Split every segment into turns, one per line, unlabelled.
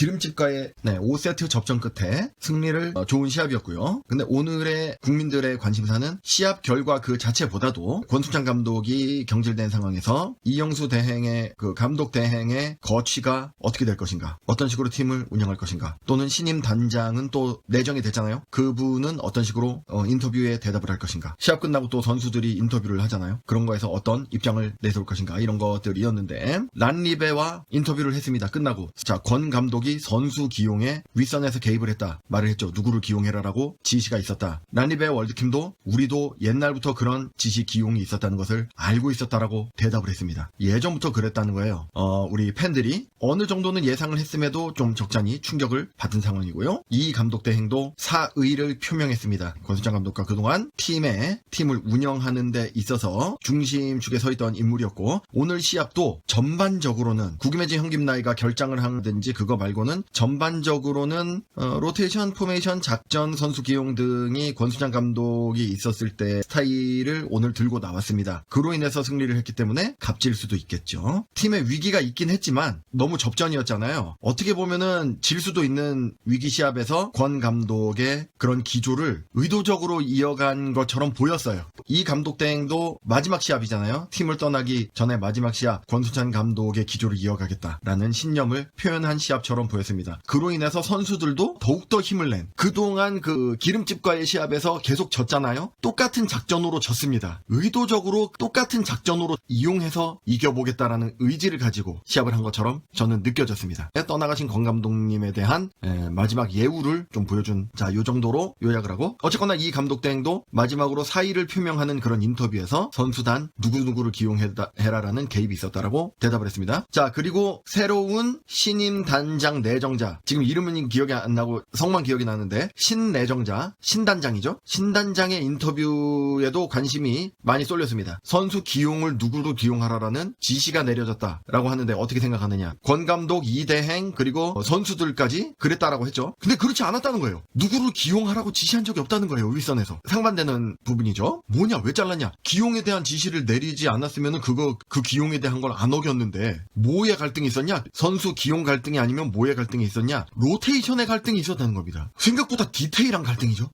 기름집과의 5세트 접전 끝에 승리를 좋은 시합이었고요. 근데 오늘의 국민들의 관심사는 시합 결과 그 자체보다도 권순찬 감독이 경질된 상황에서 이영수 대행의 그 감독 대행의 거취가 어떻게 될 것인가, 어떤 식으로 팀을 운영할 것인가, 또는 신임 단장은 또 내정이 됐잖아요. 그분은 어떤 식으로 인터뷰에 대답을 할 것인가, 시합 끝나고 또 선수들이 인터뷰를 하잖아요. 그런 거에서 어떤 입장을 내세울 것인가, 이런 것들이었는데 란리베와 인터뷰를 했습니다. 끝나고 자, 권 감독이 선수 기용에 윗선에서 개입을 했다 말을 했죠. 누구를 기용해라라고 지시가 있었다. 란리베 월드킴도 우리도 옛날부터 그런 지시 기용이 있었다는 것을 알고 있었다라고 대답을 했습니다. 예전부터 그랬다는 거예요. 우리 팬들이 어느 정도는 예상을 했음에도 좀 적잖이 충격을 받은 상황이고요. 이 감독 대행도 사의를 표명했습니다. 권순찬 감독과 그동안 팀을 운영하는 데 있어서 중심축에 서 있던 인물이었고, 오늘 시합도 전반적으로는 구김해진 형김나이가 결장을 하든지 그거 말고는 전반적으로는 로테이션, 포메이션, 작전, 선수 기용 등이 권순찬 감독이 있었을 때 스타일을 오늘 들고 나왔습니다. 그로 인해서 승리를 했기 때문에 값질 수도 있겠죠. 팀의 위기가 있긴 했지만 너무 접전이었잖아요. 어떻게 보면은 질 수도 있는 위기 시합에서 권 감독의 그런 기조를 의도적으로 이어간 것처럼 보였어요. 이 감독 대행도 마지막 시합이잖아요. 팀을 떠나기 전에 마지막 시합 권순찬 감독의 기조를 이어가겠다라는 신념을 표현한 시합처럼 보였습니다. 그로 인해서 선수들도 더욱더 힘을 낸, 그동안 그 기름집과의 시합에서 계속 졌잖아요. 똑같은 작전으로 졌습니다. 의도적으로 똑같은 작전으로 이용해서 이겨보겠다라는 의지를 가지고 시합을 한 것처럼 저는 느껴졌습니다. 떠나가신 권 감독님에 대한 마지막 예우를 좀 보여준, 자, 요 정도로 요약을 하고, 어쨌거나 이 감독 대행도 마지막으로 사의를 표명하는 그런 인터뷰에서 선수단 누구누구를 기용해라라는 개입이 있었다라고 대답을 했습니다. 자, 그리고 새로운 신임 단장 내정자, 지금 이름은 기억이 안 나고 성만 기억이 나는데 신내정자, 신단장이죠. 신단장의 인터뷰에도 관심이 많이 쏠렸습니다. 선수 기용을 누구로 기용하라라는 지시가 내려졌다라고 하는데 어떻게 생각하느냐. 권 감독, 이대행, 그리고 선수들까지 그랬다라고 했죠. 근데 그렇지 않았다는 거예요. 누구를 기용하라고 지시한 적이 없다는 거예요. 윗선에서. 상반되는 부분이죠. 뭐냐, 왜 잘랐냐. 기용에 대한 지시를 내리지 않았으면 그 기용에 대한 걸 안 어겼는데 뭐에 갈등이 있었냐? 선수 기용 갈등이 아니면 뭐에 갈등이 있었냐? 로테이션의 갈등이 있었다는 겁니다. 생각보다 디테일한 갈등이죠.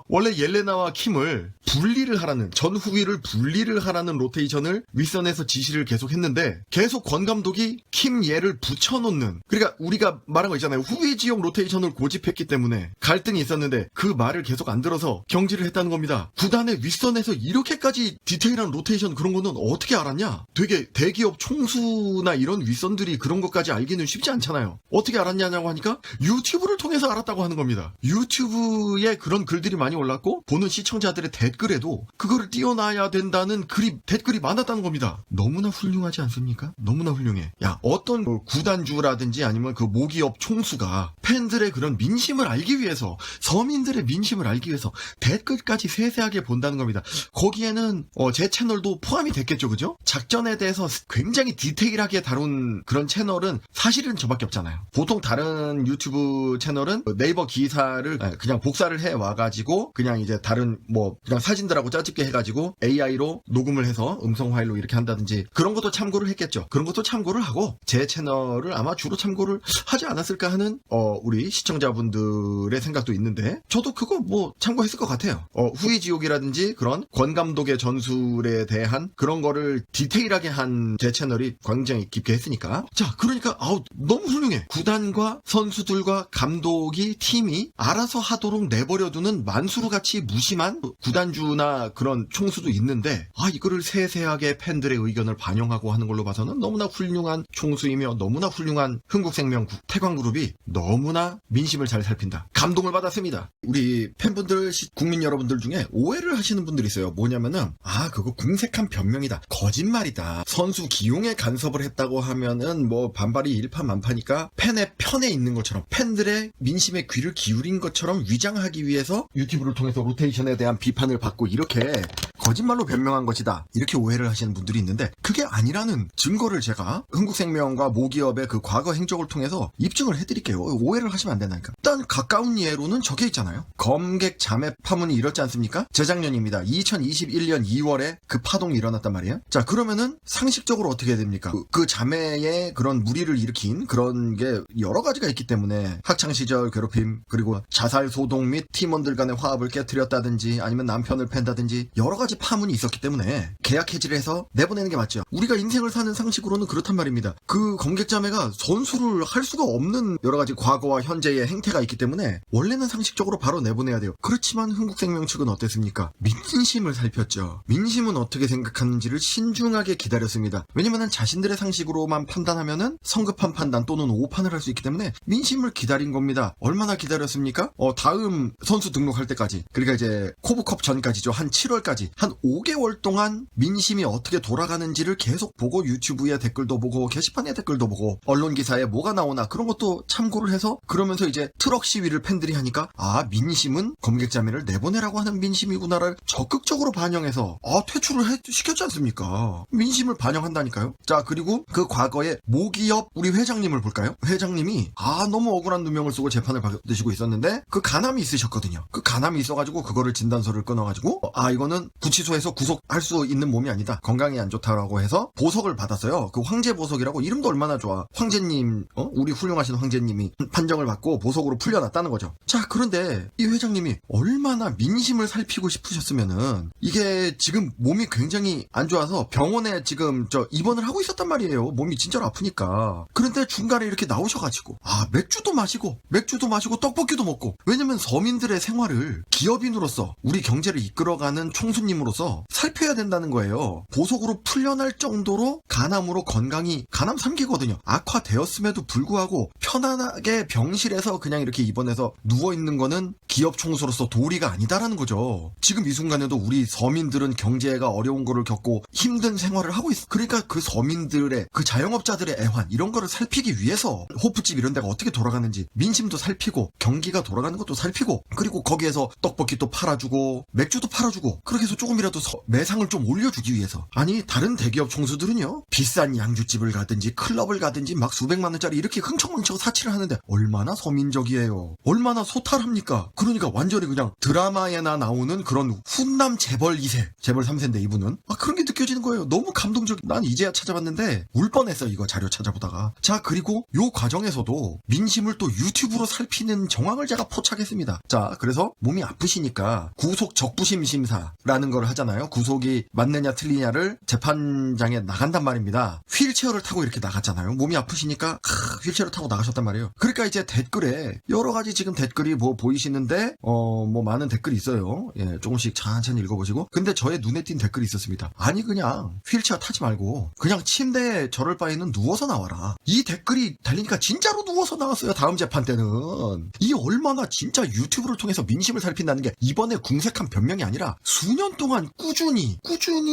원래 옐레나와 킴을 분리를 하라는, 전후위를 분리를 하라는 로테이션을 윗선에서 지시를 계속 했는데 계속 권 감독이 킴 예를 붙여놓는, 그러니까 우리가 말한 거 있잖아요. 후위 지역 로테이션을 고집했기 때문에 갈등이 있었는데 그 말을 계속 안 들어서 경질을 했다는 겁니다. 구단의 윗선에서 이렇게까지 디테일한 로테이션 그런 거는 어떻게 알았냐? 되게 대기업 총수나 이런 윗선들이 그런 것까지 알기는 쉽지 않잖아요. 어떻게 알았냐고 하니까 유튜브를 통해서 알았다고 하는 겁니다. 유튜브에 그런 글들이 많이 올랐고 보는 시청자들의 댓글에도 그거를 띄워놔야 된다는 댓글이 많았다는 겁니다. 너무나 훌륭하지 않습니까? 너무나 훌륭해. 야, 어떤 구단주라든지 아니면 그 모기업 총수가 팬들의 그런 민심을 알기 위해서, 서민들의 민심을 알기 위해서 댓글까지 세세하게 본다는 겁니다. 거기에는 제 채널도 포함이 됐겠죠, 그죠? 작전에 대해서 굉장히 디테일하게 다룬 그런 채널은 사실은 저밖에 없잖아요. 보통 다른 유튜브 채널은 네이버 기사를 그냥 복사를 해 와가지고 그냥 이제 다른 그냥 사진들하고 짜집게 해가지고 AI로 녹음을 해서 음성 파일로 이렇게 한다든지 그런 것도 참고를 했겠죠. 그런 것도 참고를 하고 제 채널을 아마 주로 참고를 하지 않았을까 하는 우리 시청자분들의 생각도 있는데, 저도 그거 참고했을 것 같아요. 후위지옥이라든지 그런 권 감독의 전술에 대한 그런 거를 디테일하게 한 제 채널이 굉장히 깊게 했으니까. 자, 그러니까 너무 훌륭해. 구단과 선수들과 감독이, 팀이 알아서 하도록 내버려두는 만수르같이 무심한 구단주나 그런 총수도 있는데, 이거를 세세하게 팬들의 의견을 반영하고 하는 걸로 봐서는 너무나 훌륭한 총수이며 너무나 훌륭한 흥국생명 태광그룹이 너무나 민심을 잘 살핀다. 감동을 받았습니다. 우리 팬분들, 국민 여러분들 중에 오해를 하시는 분들이 있어요. 뭐냐면은 그거 궁색한 변명이다, 거짓말이다, 선수 기용에 간섭을 했다고 하면은 반발이 일파만파니까 팬의 편에 있는 것처럼, 팬들의 민심에 귀를 기울인 것처럼 위장하기 위해서 유튜브를 통해서 로테이션에 대한 비판을 받고 이렇게 거짓말로 변명한 것이다. 이렇게 오해를 하시는 분들이 있는데 그게 아니라는 증거를 제가 흥국생명과 모기업의 그 과거 행적을 통해서 입증을 해드릴게요. 오해를 하시면 안 된다니까. 일단 가까운 예로는 저게 있잖아요. 검객 자매 파문이 일었지 않습니까? 재작년입니다. 2021년 2월에 그 파동이 일어났단 말이에요. 자, 그러면은 상식적으로 어떻게 해야 됩니까? 그 자매의 그런 무리를 일으킨 그런 게 여러 가지가 있기 때문에 학창시절 괴롭힘, 그리고 자살 소동 및 팀원들 간의 화합을 깨트렸다든지 아니면 남편을 팬다든지 여러 가지 파문이 있었기 때문에 계약 해지를 해서 내보내는 게 맞죠. 우리가 인생을 사는 상식으로는 그렇단 말입니다. 그 검객자매가 선수를 할 수가 없는 여러 가지 과거와 현재의 행태가 있기 때문에 원래는 상식적으로 바로 내보내야 돼요. 그렇지만 흥국생명 측은 어땠습니까? 민심을 살폈죠. 민심은 어떻게 생각하는지를 신중하게 기다렸습니다. 왜냐면은 자신들의 상식으로만 판단하면은 성급한 판단 또는 오판을 할 수 있기 때문에 민심을 기다린 겁니다. 얼마나 기다렸습니까? 다음 선수 등록할 때까지, 그러니까 이제 코브컵 전까지죠. 한 7월까지 한 5개월 동안 민심이 어떻게 돌아가는지를 계속 보고 유튜브에 댓글도 보고 게시판에 댓글도 보고 언론 기사에 뭐가 나오나 그런 것도 참고를 해서 그러면서 이제 트럭 시위를 팬들이 하니까 민심은 검객자매를 내보내라고 하는 민심이구나를 적극적으로 반영해서 퇴출을 시켰지 않습니까? 민심을 반영한다니까요. 자, 그리고 그 과거에 모기업 우리 회장님을 볼까요? 회장님이 너무 억울한 누명을 쓰고 재판을 받으시고 있었는데 그 간암이 있으셨거든요. 그 간암이 있어가지고 그거를 진단서를 끊어가지고 이거는 구치소에서 구속할 수 있는 몸이 아니다. 건강이 안 좋다라고 해서 보석을 받았어요. 그 황제 보석이라고, 이름도 얼마나 좋아. 황제님, 우리 훌륭하신 황제님이 판정을 받고 보석으로 풀려났다는 거죠. 자, 그런데 이 회장님이 얼마나 민심을 살피고 싶으셨으면은 이게 지금 몸이 굉장히 안 좋아서 병원에 지금 입원을 하고 있었단 말이에요. 몸이 진짜로 아프니까. 그런데 중간에 이렇게 나오셔가지고 맥주도 마시고 떡볶이도 먹고, 왜냐면 서민들의 생활을 기업인으로서 우리 경제를 이끌어가는 총수님으로서 살펴야 된다는 거예요. 보석으로 풀려날 정도로 간암으로 건강이, 간암 3기거든요. 악화되었음에도 불구하고 편안하게 병실에서 그냥 이렇게 입원해서 누워있는 거는 기업 총수로서 도리가 아니다라는 거죠. 지금 이 순간에도 우리 서민들은 경제가 어려운 거를 겪고 힘든 생활을 하고 있어. 그러니까 그 서민들의, 그 자영업자들의 애환 이런 거를 살피기 위해서 호프집 이런 데가 어떻게 돌아가는지 민심도 살피고 경기가 돌아가는 것도 살피고, 그리고 거기에서 떡볶이도 팔아주고 맥주도 팔아주고, 그렇게 해서 조금이라도 매상을 좀 올려주기 위해서. 아니, 다른 대기업 총수들은요, 비싼 양주집을 가든지 클럽을 가든지 막 수백만 원짜리 이렇게 흥청망청 사치를 하는데 얼마나 서민적이에요. 얼마나 소탈합니까? 그러니까 완전히 그냥 드라마에나 나오는 그런 훈남 재벌 2세, 재벌 3세인데 이분은 그런 게 느껴지는 거예요. 너무 감동적. 난 이제야 찾아봤는데 울 뻔했어, 이거 자료 찾아보다가. 자, 그리고 요 과정에서도 민심을 또 유튜브로 살피는 정황을 제가 포착했습니다. 자, 그래서 몸이 아프시니까 구속 적부심 심사라는 걸 하잖아요. 구속이 맞느냐 틀리냐를 재판장에 나간단 말입니다. 휠체어를 타고 이렇게 나갔잖아요. 몸이 아프시니까 휠체어를 타고 나가셨단 말이에요. 그러니까 이제 댓글에 여러 가지 지금 댓글이 보이시는데 많은 댓글이 있어요. 예, 조금씩 천천히 읽어보시고. 근데 저의 눈에 띈 댓글이 있었습니다. 아니, 그냥 휠체어 타지 말고 그냥 침대에 저럴 바에는 누워서 나와라. 이 댓글이 달리니까 진짜로 누워서 나왔어요. 다음 재판 때는. 이 얼마나 진짜 유튜브를 통해서 민심을 살핀다는 게 이번에 궁색한 변명이 아니라 수년 동안 꾸준히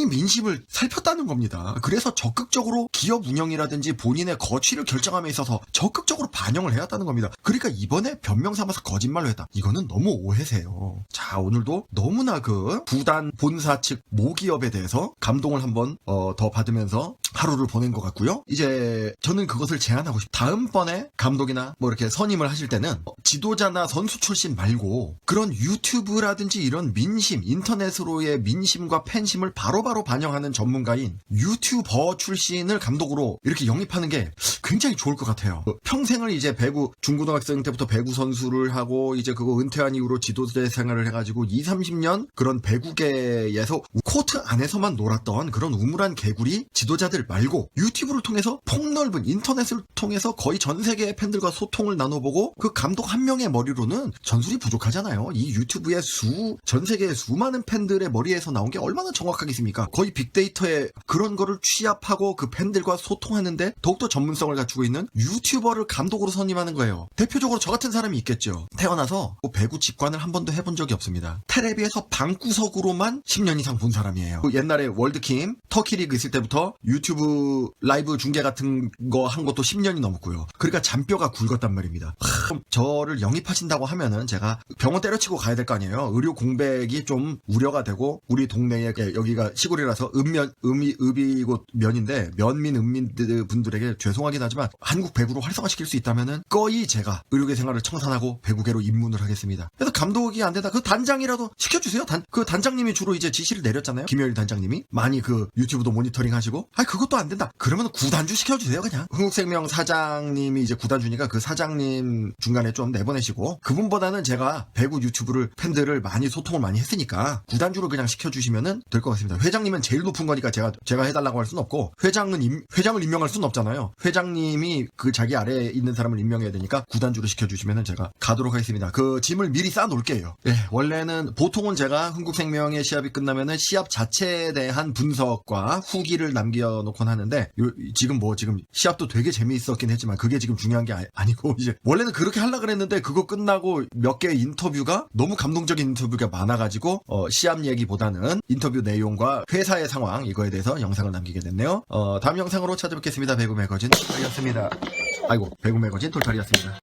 민심을 살폈다는 겁니다. 그래서 적극적으로 기업 운영이라든지 본인의 거취를 결정함에 있어서 적극적으로 반영을 해왔다는 겁니다. 그러니까 이번에 변명 삼아서 거짓말로 했다. 이거는 너무 오해세요. 자, 오늘도 너무나 그 부단 본사 측 모기업에 대해서 감동을 한번 더 받으면서 하루를 보낸 것 같고요. 이제 저는 그것을 제안하고 싶어요. 다음번에 감독이나 이렇게 선임을 하실 때는 지도자나 선수 출신 말고 그런 유튜브라든지 이런 민심, 인터넷으로의 민심과 팬심을 바로바로 반영하는 전문가인 유튜버 출신을 감독으로 이렇게 영입하는 게 굉장히 좋을 것 같아요. 평생을 이제 배구, 중고등학생 때부터 배구 선수를 하고 이제 그거 은퇴한 이후로 지도자 생활을 해가지고 20-30년 그런 배구계에서 코트 안에서만 놀았던 그런 우물한 개구리 지도자들 말고 유튜브를 통해서 폭넓은 인터넷을 통해서 거의 전 세계의 팬들과 소통을 나눠보고 그 감독 한 명의 머리로는 전술이 부족하잖아요. 이 유튜브의 전 세계의 수많은 팬들의 머리에서 나온 게 얼마나 정확하겠습니까? 거의 빅데이터에 그런 거를 취합하고 그 팬들과 소통하는데 더욱더 전문성을 갖추고 있는 유튜버를 감독으로 선임하는 거예요. 대표적으로 저 같은 사람이 있겠죠. 태어나서 배구 직관을 한 번도 해본 적이 없습니다. 텔레비에서 방구석으로만 10년 이상 본 사람이에요. 옛날에 월드킴, 터키리그 있을 때부터 유튜브 유튜브 라이브 중계 같은 거 한 것도 10년이 넘었고요. 그러니까 잔뼈가 굵었단 말입니다. 저를 영입하신다고 하면은 제가 병원 때려치고 가야 될 거 아니에요. 의료 공백이 좀 우려가 되고 우리 동네에 여기가 시골이라서 읍이고 면인데 면민 분들에게 죄송하긴 하지만 한국 배구로 활성화시킬 수 있다면은 거의 제가 의료계 생활을 청산하고 배구계로 입문을 하겠습니다. 그래서 감독이 안 된다. 그 단장이라도 시켜주세요. 그 단장님이 주로 이제 지시를 내렸잖아요. 김효일 단장님이 많이 그 유튜브도 모니터링 하시고 그것도 안 된다. 그러면 구단주 시켜주세요. 그냥 흥국생명 사장님이 이제 구단주니까 그 사장님 중간에 좀 내보내시고 그분보다는 제가 배구 유튜브를 팬들을 많이 소통을 많이 했으니까 구단주를 그냥 시켜주시면은 될 것 같습니다. 회장님은 제일 높은 거니까 제가 해달라고 할 수는 없고 회장을 임명할 수는 없잖아요. 회장님이 그 자기 아래에 있는 사람을 임명해야 되니까 구단주를 시켜주시면은 제가 가도록 하겠습니다. 그 짐을 미리 쌓아놓을게요. 원래는 보통은 제가 흥국생명의 시합이 끝나면은 시합 자체에 대한 분석과 후기를 남겨놓곤 하는데 지금 시합도 되게 재미있었긴 했지만 그게 지금 중요한 게 아니고 이제 원래는 그렇게 하려고 그랬는데 그거 끝나고 몇 개의 인터뷰가 너무 감동적인 인터뷰가 많아가지고 시합 얘기보다는 인터뷰 내용과 회사의 상황 이거에 대해서 영상을 남기게 됐네요. 다음 영상으로 찾아뵙겠습니다. 배구 매거진 돌탈이었습니다. 배구 매거진 돌탈이었습니다.